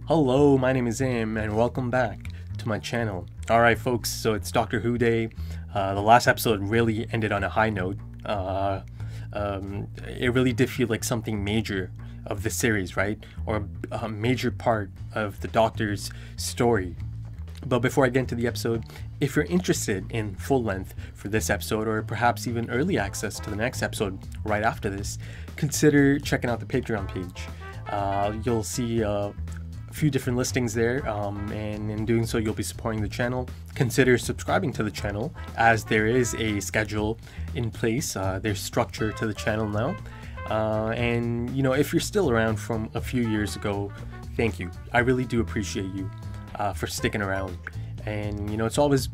Hello, my name is Im, and welcome back to my channel. Alright folks, so it's Doctor Who Day. The last episode really ended on a high note. It really did feel like something major of the series, right? Or a major part of the Doctor's story. But before I get into the episode, if you're interested in full length for this episode, or perhaps even early access to the next episode right after this, consider checking out the Patreon page. You'll see a few different listings there, and in doing so you'll be supporting the channel. Consider subscribing to the channel, as there is a schedule in place. There's structure to the channel now, and you know, if you're still around from a few years ago, thank you. I really do appreciate you for sticking around. And you know, it's always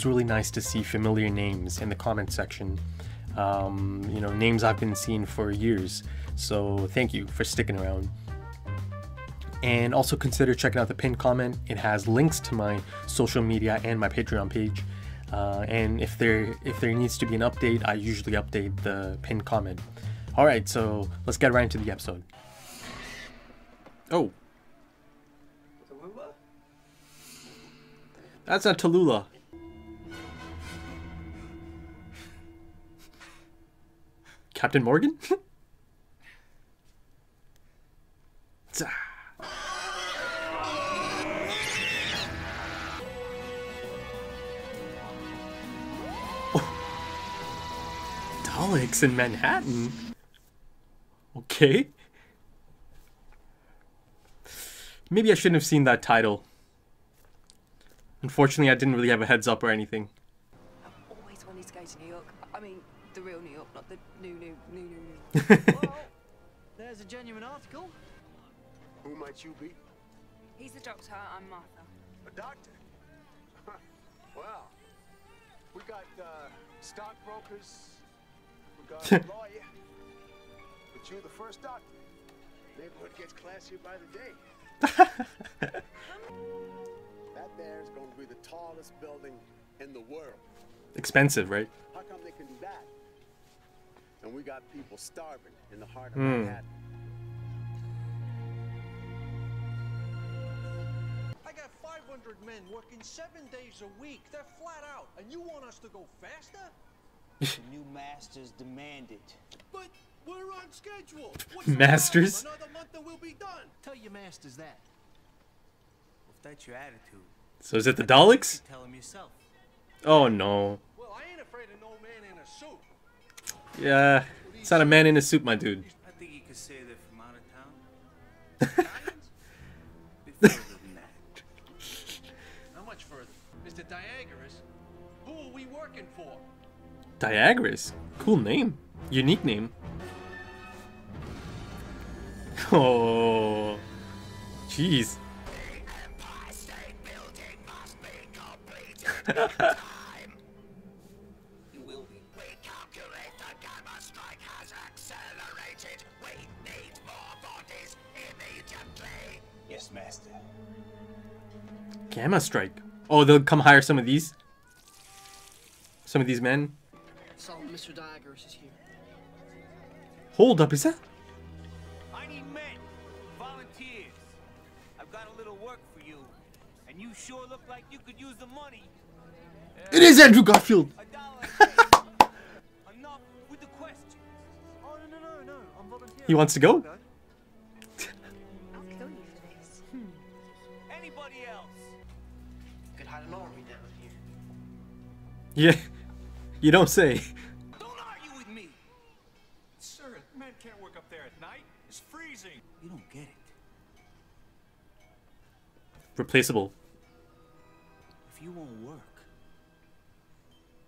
really nice to see familiar names in the comment section. You know, names I've been seeing for years, so thank you for sticking around. And also consider checking out the pinned comment. It has links to my social media and my Patreon page. And if there needs to be an update, I usually update the pinned comment. Alright, so let's get right into the episode. Oh. Tallulah? That's not Tallulah. Captain Morgan? Daleks in Manhattan? Okay. Maybe I shouldn't have seen that title. Unfortunately, I didn't really have a heads up or anything. I've always wanted to go to New York. I mean, the real New York, not the new. Well, there's a genuine article. Who might you be? He's the doctor, I'm Martha. A doctor? Well, we got stockbrokers, we got a lawyer, but you're the first doctor. Neighborhood gets classier by the day. That there is going to be the tallest building in the world. Expensive, right? How come they can do that? And we got people starving in the heart of Manhattan. I got 500 men working 7 days a week. They're flat out. And you want us to go faster? The new masters demand it. But we're on schedule. Masters? Another month and we'll be done. Tell your masters that. If that's your attitude, So is it the Daleks? tell him yourself. Oh no. Well, I ain't afraid of no man in a suit. Yeah, it's not a man in a suit, my dude. I think you could say they're from out of town. Bit further than that. How much further? Mr. Diagoras, who are we working for? Diagoras? Cool name. Unique name. Oh, jeez. Empire State Building must be completed. You will be. We calculate the gamma strike has accelerated. We need more bodies immediately. Yes, master. Gamma strike. Oh, they'll come hire some of these. Some of these men. So, Mr. Diagoras is here. Hold up, is that? I need men, volunteers. I've got a little work for you, and you sure look like you could use the money. It is Andrew Garfield. $1. Enough with the questions. Oh, no. I'm volunteering. He wants to go. I'll kill you for this. Anybody else? Could hide an army down here. Yeah, you don't say. Don't argue with me. Sir, men can't work up there at night. It's freezing. You don't get it. Replaceable. If you won't work,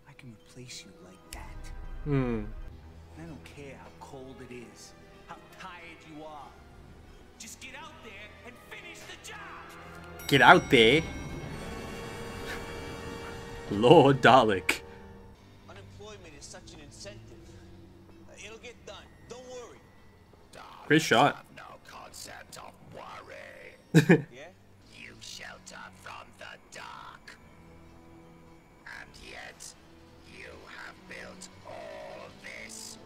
I can replace you like that. Hmm. I don't care how cold it is, how tired you are. Just get out there and finish the job. Get out there. Lord Dalek. Unemployment is such an incentive. It'll get done. Don't worry. Great shot. Have no concept of worry. Yeah? You shelter from the dark. And yet, you have built all this.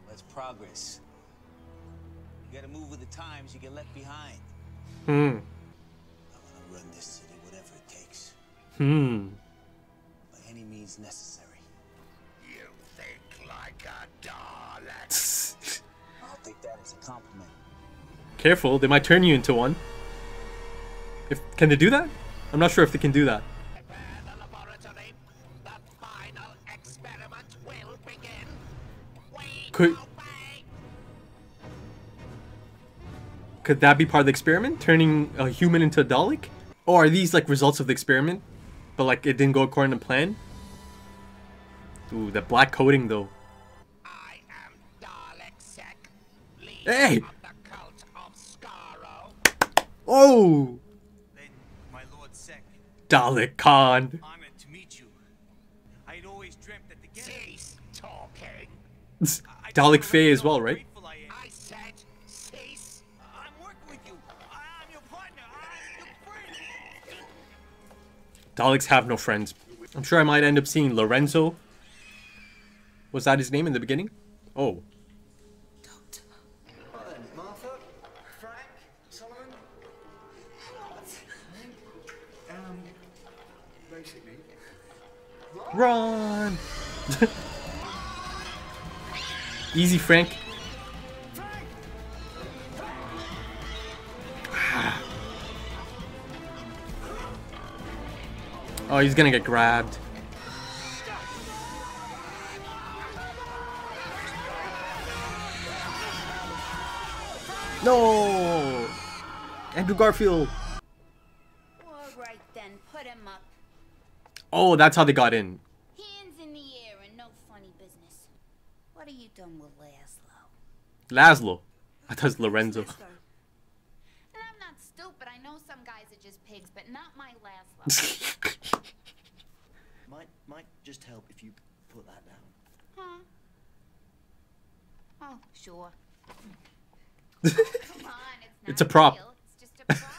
That's progress. You gotta move with the times, you get left behind. Hmm. I'm gonna run this city, whatever it takes. Hmm. By any means necessary. You think like a Dalek. I'll take that as a compliment. Careful, they might turn you into one. Can they do that? I'm not sure if they can do that. Prepare the laboratory. The final experiment will begin. We Could obey. that be part of the experiment? Turning a human into a Dalek? Or are these like results of the experiment? But like it didn't go according to plan? Ooh, that black coating though. I am Dalek Sec, leader Hey! of the cult of Skaro. Oh! Then, my Lord Sec, Dalek Khan. honored to meet you. I'd always dreamt that together... Cease talking. I Dalek just Faye wanna as know well, how right? grateful I am. I said cease. I'm working with you. I'm your partner. I'm your friend. Daleks have no friends. I'm sure I might end up seeing Lorenzo. Was that his name in the beginning? Oh. Right then, Martha, Frank, Solomon. Basically. Run! Easy, Frank. Oh, he's gonna get grabbed. No! Andrew Garfield. All right then, put him up. Oh, that's how they got in. Hands in the air and no funny business. What are you done with Laszlo? Laszlo. I thought it was Lorenzo. And I'm not stupid. I know some guys are just pigs, but not my Laszlo. Might just help if you put that down. Huh? Oh, sure. Come on, It's a prop. real. It's just a prop.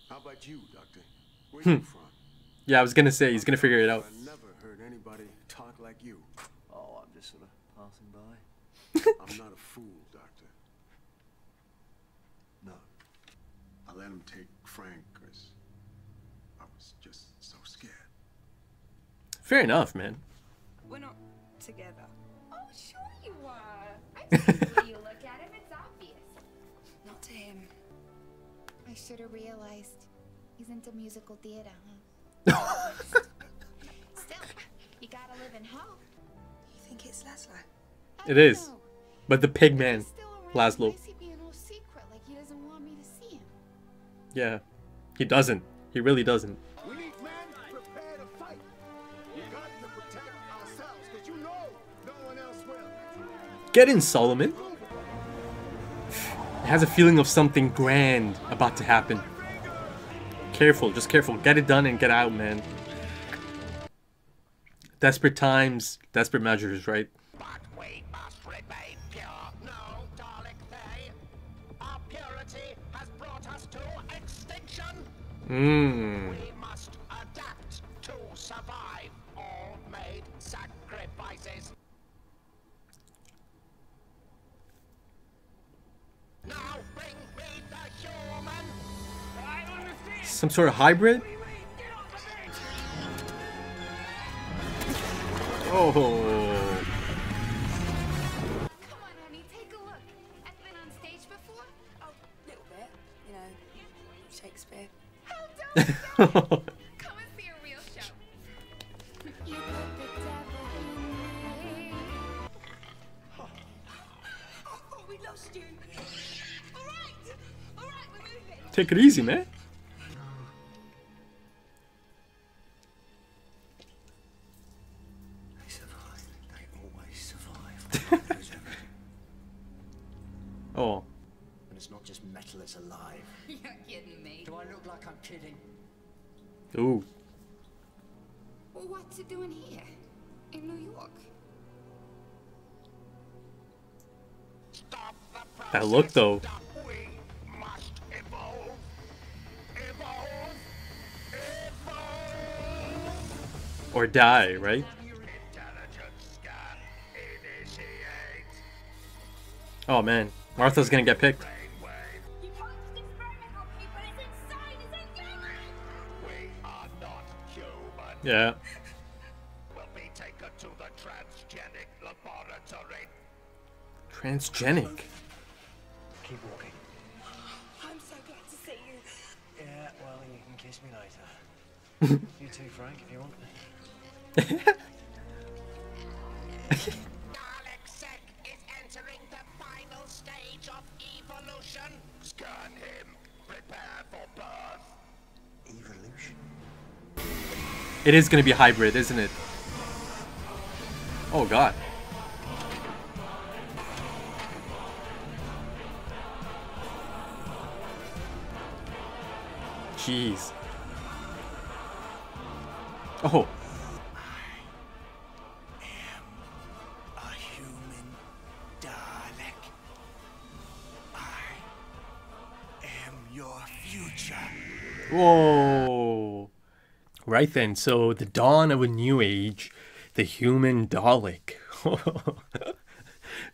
How about you, Doctor? Where you from? Yeah, I was gonna say, he's gonna figure it out. I never heard anybody talk like you. Oh, I'm just sort of passing by. I'm not a fool, Doctor. No. I let him take Frank because I was just so scared. Fair enough, man. We're not together. Oh, sure you are. I see the way you look at him. It's obvious. Not to him. I should have realized. He's into musical theater, huh? Still, you gotta live in hope. You think it's Laszlo? I It don't is. know. But the pig man, He's still around. Laszlo. Why is he being all secret like he doesn't want me to see him? Yeah. He doesn't. He really doesn't. We need men prepared to fight. We got to protect ourselves because you know no one else will. Get in, Solomon. It has a feeling of something grand about to happen. Careful, just careful. Get it done and get out, man. Desperate times, desperate measures, right? But we must remain pure. No, Dalek Faye. Our purity has brought us to extinction. Mmm. We must adapt to survive. All made sacrifices. Now bring me the human. I understand. Some sort of hybrid? Oh. Come on, honey, take a look. I've been on stage before. Oh, a little bit. You know, Shakespeare. How dope! Come and see a real show. You put the devil in me. Oh, we lost you. All right, we're moving. Take it easy, man. They survive. They always survive. Oh. And it's not just metal, it's alive. You're kidding me. Do I look like I'm kidding? Ooh. Well, what's it doing here? In New York? Stop the process. That look, though. We must evolve. Evolve. Evolve. Or die, right? Intelligence scan. Initiate. Oh, man. Martha's gonna get picked. Brain Yeah. Will be taken to the transgenic laboratory. Transgenic. Keep walking. I'm so glad to see you. Yeah, well, you can kiss me later. You too, Frank, if you want. Dalek Sec is entering the final stage of evolution. Scan him. Prepare for birth. Evolution. It is going to be hybrid, isn't it? Oh god. Jeez. Oh. A human Dalek. I am your future. Whoa. Right then, so the dawn of a new age, the human Dalek.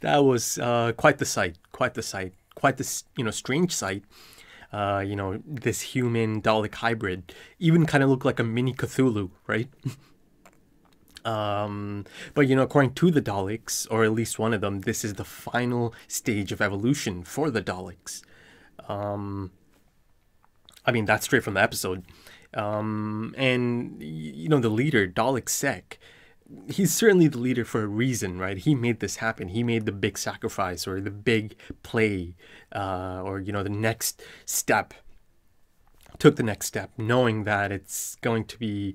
That was quite the sight, quite this, strange sight. This human Dalek hybrid even kind of looked like a mini Cthulhu, right? But according to the Daleks, or at least one of them, this is the final stage of evolution for the Daleks. I mean, that's straight from the episode. And the leader, Dalek Sec, he's certainly the leader for a reason, right? He made this happen. He made the big sacrifice, or the big play, or the next step. Took the next step, knowing that it's going to be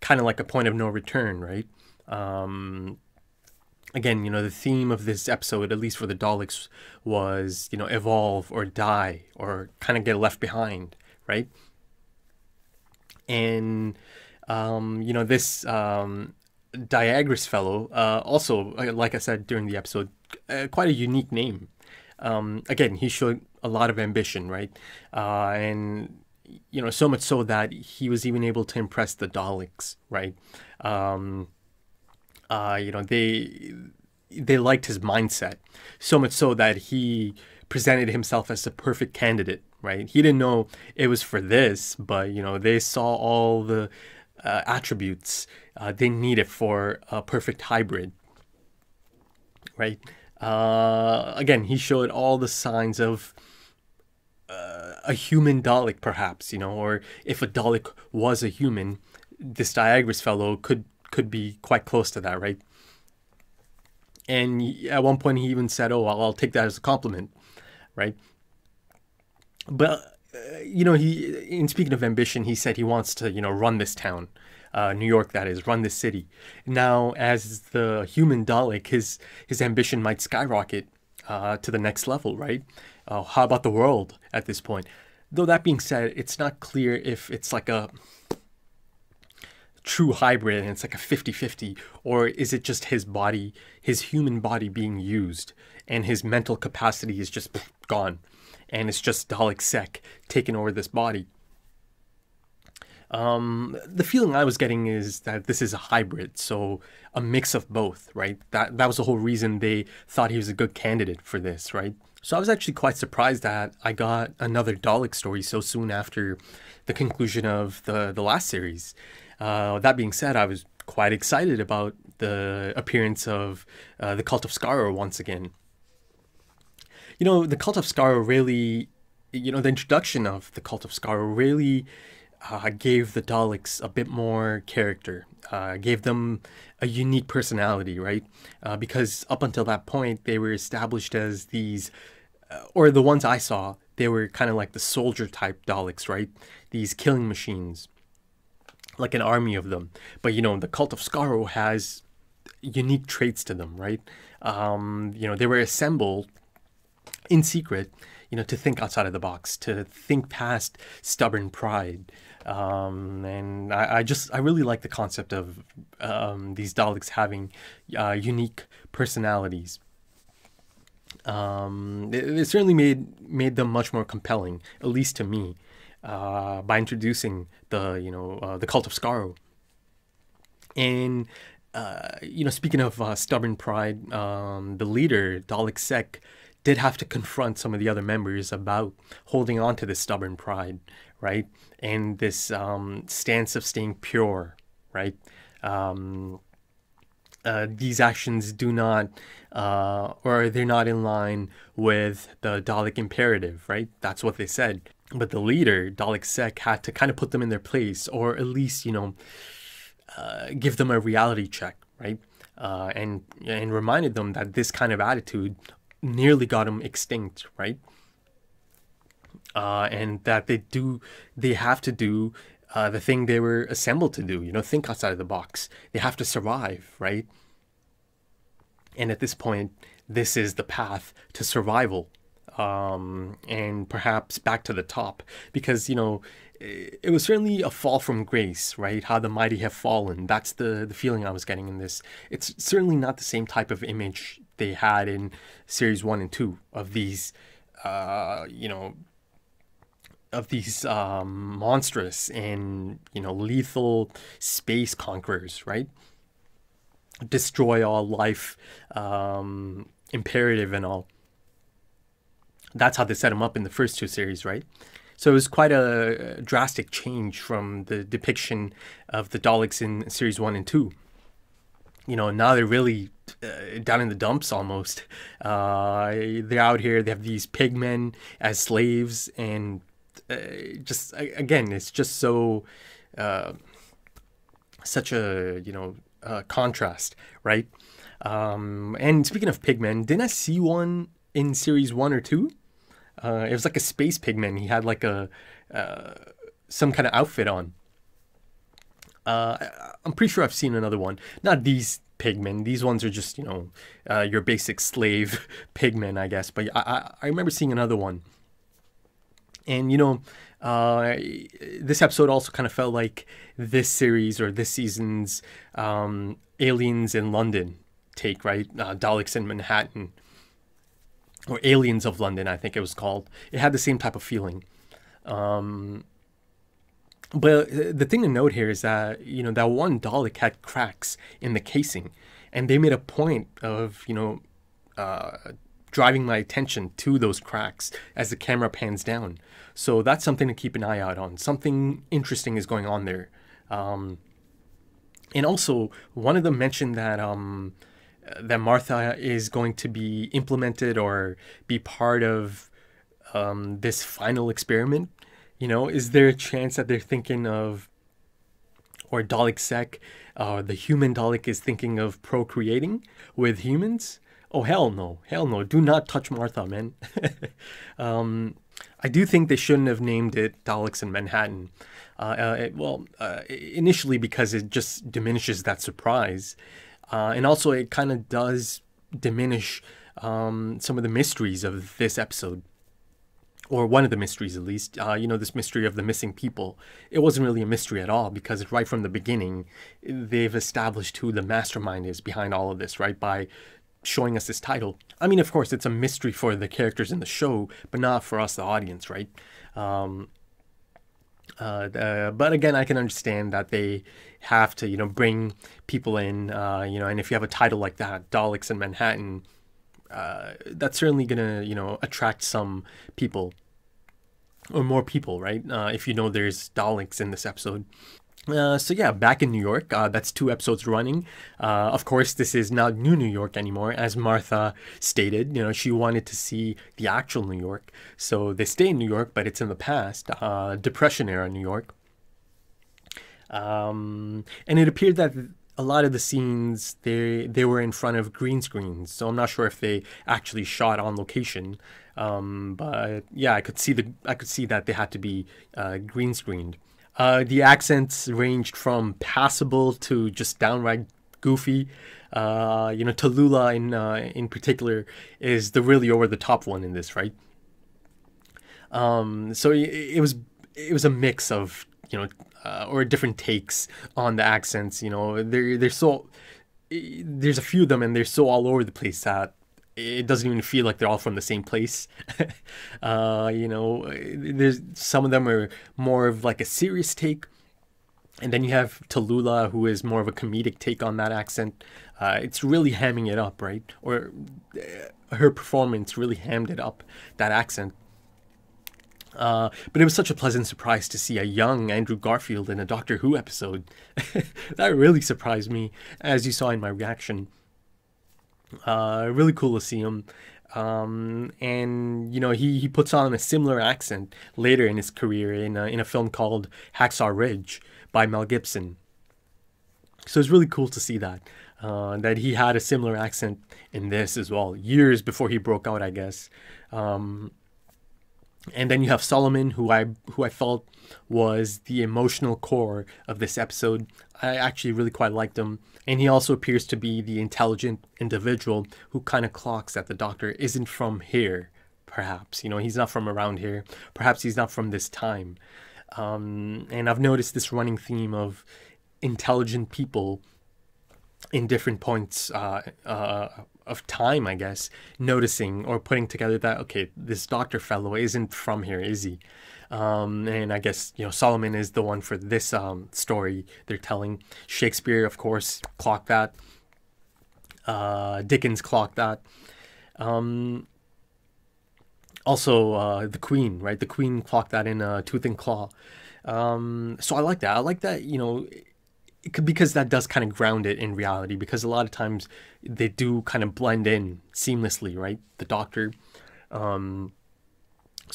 kind of like a point of no return, right? Again, the theme of this episode, at least for the Daleks, was evolve or die, or kind of get left behind, right? And this Diagris fellow, also, like I said during the episode, quite a unique name. Again, he showed a lot of ambition, right? And so much so that he was even able to impress the Daleks, right? They liked his mindset, so much so that he presented himself as the perfect candidate, right? He didn't know it was for this, but they saw all the attributes they needed for a perfect hybrid, right? Again, he showed all the signs of a human Dalek, perhaps, or if a Dalek was a human, this Diagris fellow could be quite close to that, right? And at one point he even said, "Oh, I'll take that as a compliment," right? But in speaking of ambition, he said he wants to run this town, New York, that is, run this city. Now, as the human Dalek, his ambition might skyrocket to the next level, right? How about the world at this point? Though that being said, it's not clear if it's like a true hybrid and it's like a 50-50, or is it just his body, his human body being used, and his mental capacity is just gone, and it's just Dalek Sec taking over this body. The feeling I was getting is that this is a hybrid, so a mix of both, right? That was the whole reason they thought he was a good candidate for this, right? So I was actually quite surprised that I got another Dalek story so soon after the conclusion of the last series. That being said, I was quite excited about the appearance of the Cult of Skaro once again. The Cult of Skaro really, the introduction of the Cult of Skaro really gave the Daleks a bit more character, gave them a unique personality, right? Because up until that point, they were established as these, or the ones I saw, they were kind of like the soldier type Daleks, right? These killing machines, like an army of them. But, the Cult of Skaro has unique traits to them, right? They were assembled in secret, to think outside of the box, to think past stubborn pride. And I really like the concept of these Daleks having unique personalities. It certainly made them much more compelling, at least to me, by introducing the Cult of Skaro. And speaking of stubborn pride, the leader, Dalek Sec, did have to confront some of the other members about holding on to this stubborn pride, right? And this stance of staying pure, right? These actions do not, or they're not in line with the Dalek imperative, right? That's what they said. But the leader, Dalek Sec, had to kind of put them in their place, or at least, give them a reality check, right? And reminded them that this kind of attitude nearly got them extinct, right? And that they have to do the thing they were assembled to do, think outside of the box. They have to survive, right? And at this point, this is the path to survival, and perhaps back to the top, because, it was certainly a fall from grace, right? How the mighty have fallen. That's the feeling I was getting in this. It's certainly not the same type of image they had in series 1 and 2 of these, monstrous and, lethal space conquerors, right? Destroy all life, imperative and all. That's how they set them up in the first 2 series, right? So it was quite a drastic change from the depiction of the Daleks in series 1 and 2. Now they're really down in the dumps almost. They're out here, they have these pigmen as slaves, and just, again, it's just so, such a, contrast, right? And speaking of pigmen, didn't I see one in series 1 or 2? It was like a space pigman. He had like some kind of outfit on. I'm pretty sure I've seen another one. Not these pigmen. These ones are just, your basic slave pigmen, I guess. But I remember seeing another one. And, this episode also kind of felt like this series or this season's Aliens in London take, right? Daleks in Manhattan. Or Aliens of London, I think it was called. It had the same type of feeling. But the thing to note here is that, that one Dalek had cracks in the casing. And they made a point of, driving my attention to those cracks as the camera pans down. So that's something to keep an eye out on. Something interesting is going on there. And also, one of them mentioned that that Martha is going to be implemented or be part of this final experiment. Is there a chance that they're thinking of, or Dalek Sec, the human Dalek is thinking of procreating with humans? Oh, hell no. Hell no. Do not touch Martha, man. I do think they shouldn't have named it Daleks in Manhattan. Initially because it just diminishes that surprise. And also it kind of does diminish some of the mysteries of this episode. Or one of the mysteries, at least. This mystery of the missing people. It wasn't really a mystery at all, because right from the beginning, they've established who the mastermind is behind all of this, right? By showing us this title. I mean, of course, it's a mystery for the characters in the show, but not for us, the audience, right? But again, I can understand that they have to, bring people in, and if you have a title like that, Daleks in Manhattan, that's certainly going to, attract some people, or more people, right? If there's Daleks in this episode. So yeah, back in New York, that's 2 episodes running. Of course, this is not New York anymore, as Martha stated. She wanted to see the actual New York. So they stay in New York, but it's in the past, Depression era New York. And it appeared that a lot of the scenes, they were in front of green screens. So I'm not sure if they actually shot on location. But yeah, I could see that they had to be green screened. The accents ranged from passable to just downright goofy. Tallulah in particular is the really over the top one in this, right? So it was a mix of or different takes on the accents. They're so, there's a few of them and they're so all over the place that it doesn't even feel like they're all from the same place. There's some of them are more of like a serious take, and then you have Tallulah, who is more of a comedic take on that accent. It's really hamming it up, right? Or her performance really hammed it up, that accent. But it was such a pleasant surprise to see a young Andrew Garfield in a Doctor Who episode. That really surprised me, as you saw in my reaction. Really cool to see him. And you know, he puts on a similar accent later in his career in a film called Hacksaw Ridge by Mel Gibson. So it's really cool to see that he had a similar accent in this as well, years before he broke out, I guess. And then you have Solomon, who I felt was the emotional core of this episode. I actually really quite liked him. And he also appears to be the intelligent individual who kind of clocks that the Doctor isn't from here, perhaps. You know, he's not from around here. Perhaps he's not from this time. And I've noticed this running theme of intelligent people in different points of time, I guess, noticing or putting together that, okay, this Doctor fellow isn't from here, is he? And I guess, you know, Solomon is the one for this story they're telling. Shakespeare, of course, clocked that. Dickens clocked that. Also, the Queen, right? The Queen clocked that in Tooth and Claw. So I like that. I like that, you know, because that does kind of ground it in reality, because a lot of times they do kind of blend in seamlessly, right? The Doctor. So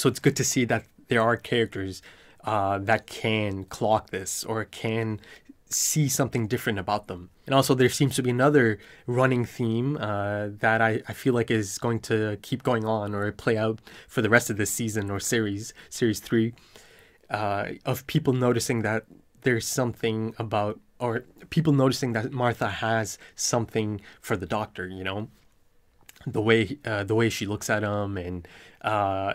it's good to see that there are characters that can clock this or can see something different about them. And also there seems to be another running theme that I feel like is going to keep going on or play out for the rest of this season or series 3, of people noticing that there's something about, or people noticing that Martha has something for the Doctor, you know, the way she looks at him, and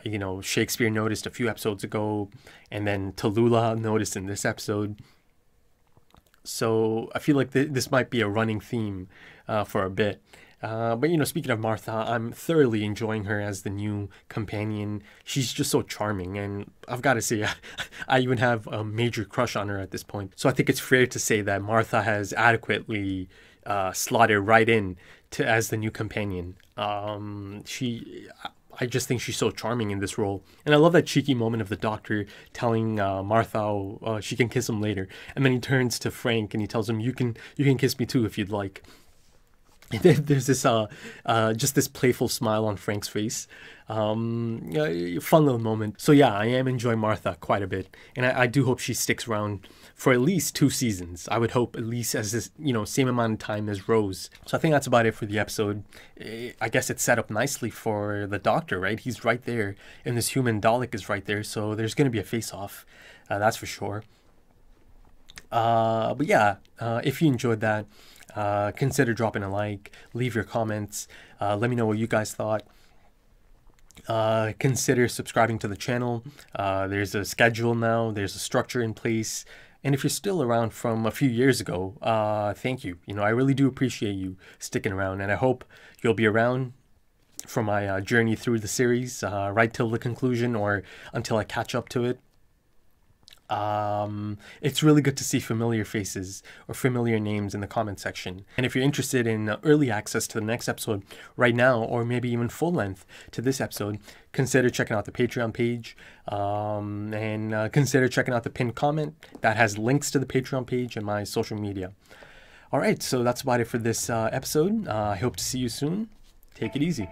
you know, Shakespeare noticed a few episodes ago, and then Tallulah noticed in this episode. So I feel like this might be a running theme for a bit. But, you know, speaking of Martha, I'm thoroughly enjoying her as the new companion. She's just so charming, and I've got to say, I even have a major crush on her at this point. So I think it's fair to say that Martha has adequately slotted right in as the new companion. I just think she's so charming in this role. And I love that cheeky moment of the Doctor telling Martha she can kiss him later. And then he turns to Frank and he tells him, you can kiss me too if you'd like. And then there's this just this playful smile on Frank's face. Fun little moment. So yeah, I am enjoying Martha quite a bit, and I do hope she sticks around for at least 2 seasons. I would hope at least as this, you know, same amount of time as Rose. So I think that's about it for the episode. I guess it's set up nicely for the Doctor, right? He's right there, and this human Dalek is right there, so there's going to be a face-off. That's for sure. But yeah, if you enjoyed that, consider dropping a like, leave your comments, let me know what you guys thought. Consider subscribing to the channel. There's a schedule now, there's a structure in place, and if you're still around from a few years ago, thank you. You know, I really do appreciate you sticking around, and I hope you'll be around for my journey through the series, right till the conclusion or until I catch up to it. It's really good to see familiar faces or familiar names in the comment section. And if you're interested in early access to the next episode right now, or maybe even full length to this episode, consider checking out the Patreon page, and consider checking out the pinned comment that has links to the Patreon page and my social media. All right, so that's about it for this episode. I hope to see you soon. Take it easy.